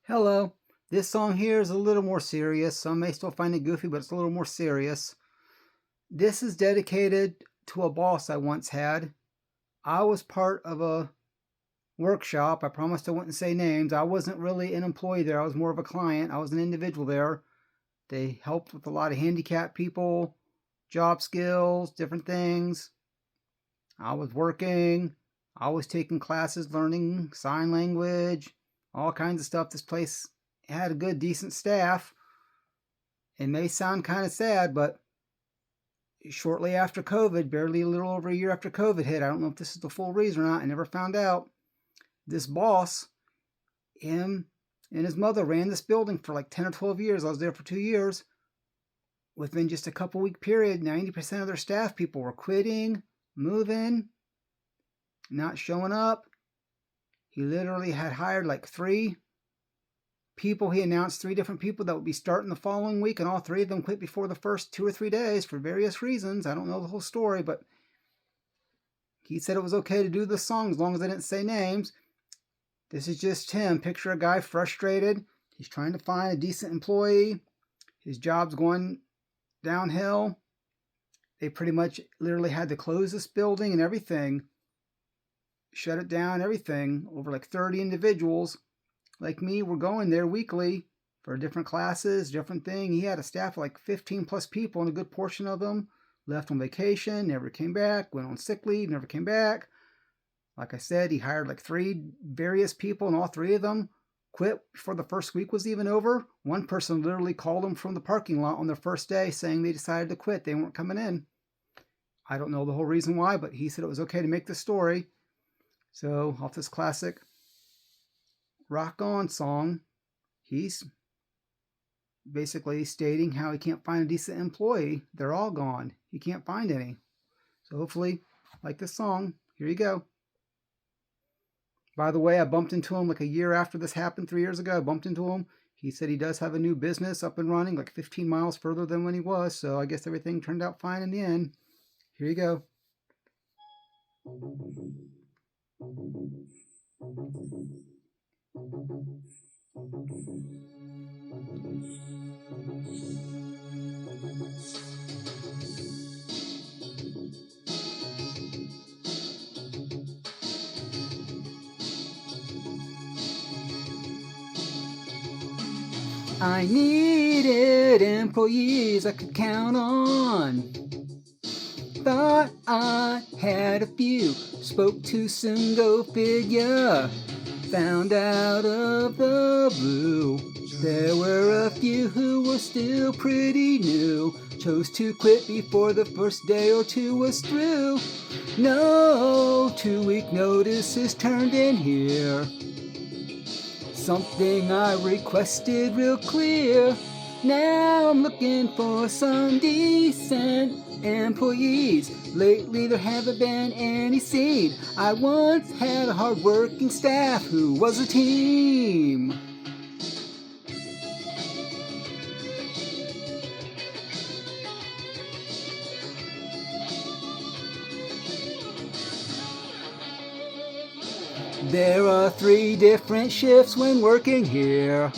Hello. This song here is a little more serious. Some may still find it goofy, but it's a little more serious. This is dedicated to a boss I once had. I was part of a workshop. I promised I wouldn't say names. I wasn't really an employee there. I was more of a client. I was an individual there. They helped with a lot of handicapped people, job skills, different things. I was working. I was taking classes, learning sign language, all kinds of stuff. This place had a good, decent staff. It may sound kind of sad, but shortly after COVID, barely a little over a year after COVID hit, I don't know if this is the full reason or not, I never found out. This boss, him and his mother ran this building for like 10 or 12 years. I was there for 2 years. Within just a couple week period, 90% of their staff people were quitting, moving, not showing up. He literally had hired like 3 people. He announced 3 different people that would be starting the following week, and all 3 of them quit before the first 2 or 3 days for various reasons. I don't know the whole story, but he said it was okay to do the song as long as I didn't say names. This is just him. Picture a guy frustrated. He's trying to find a decent employee. His job's going downhill. They pretty much literally had to close this building and everything, shut it down, everything. Over like 30 individuals like me were going there weekly for different classes, different thing. He had a staff of like 15 plus people, and a good portion of them left on vacation, never came back, went on sick leave, never came back. Like I said, he hired like 3 various people, and all 3 of them quit before the first week was even over. One person literally called him from the parking lot on their first day saying they decided to quit. They weren't coming in. I don't know the whole reason why, but he said it was okay to make the story. So off this classic Rock On song, he's basically stating how he can't find a decent employee. They're all gone. He can't find any. So hopefully, like this song, here you go. By the way, I bumped into him like a year after this happened, 3 years ago. I bumped into him. He said he does have a new business up and running, like 15 miles further than when he was. So I guess everything turned out fine in the end. Here you go. I needed employees I could count on. Thought I had a few, spoke to some go figure. Found out of the blue, there were a few who were still pretty new. Chose to quit before the first day or 2 was through. No 2-week notices turned in here. Something I requested real clear. Now I'm looking for some decent employees. Lately there haven't been any seen. I once had a hard-working staff who was a team. There are 3 different shifts when working here.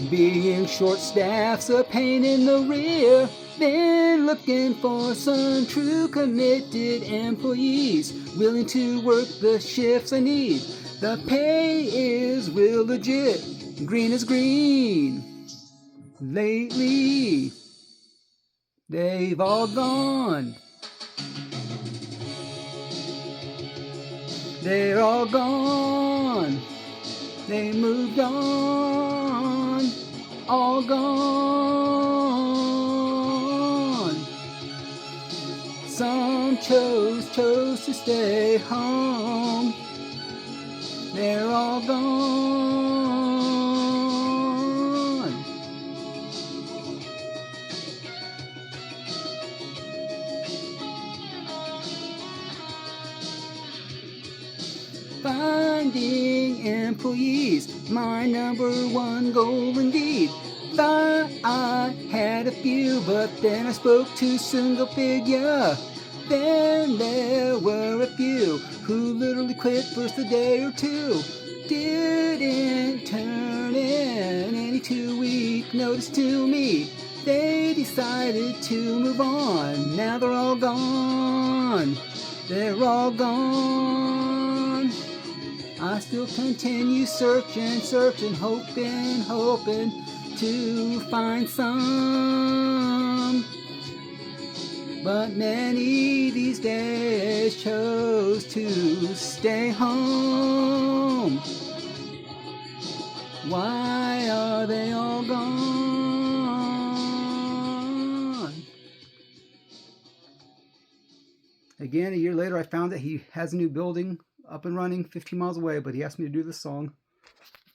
Being short-staffed's a pain in the rear. Been looking for some true committed employees, willing to work the shifts I need. The pay is real legit, green is green. Lately, they've all gone. They're all gone. They moved on. All gone. Some chose to stay home. They're all gone. Finding employees, my #1 goal indeed. Thought I had a few, but then I spoke to single figure. Then there were a few who literally quit first a day or 2. Didn't took notice to me. They decided to move on. Now they're all gone. They're all gone. I still continue searching, hoping to find some. But many these days chose to stay home. Why are they all gone? Again, a year later, I found that he has a new building up and running 15 miles away, but he asked me to do this song.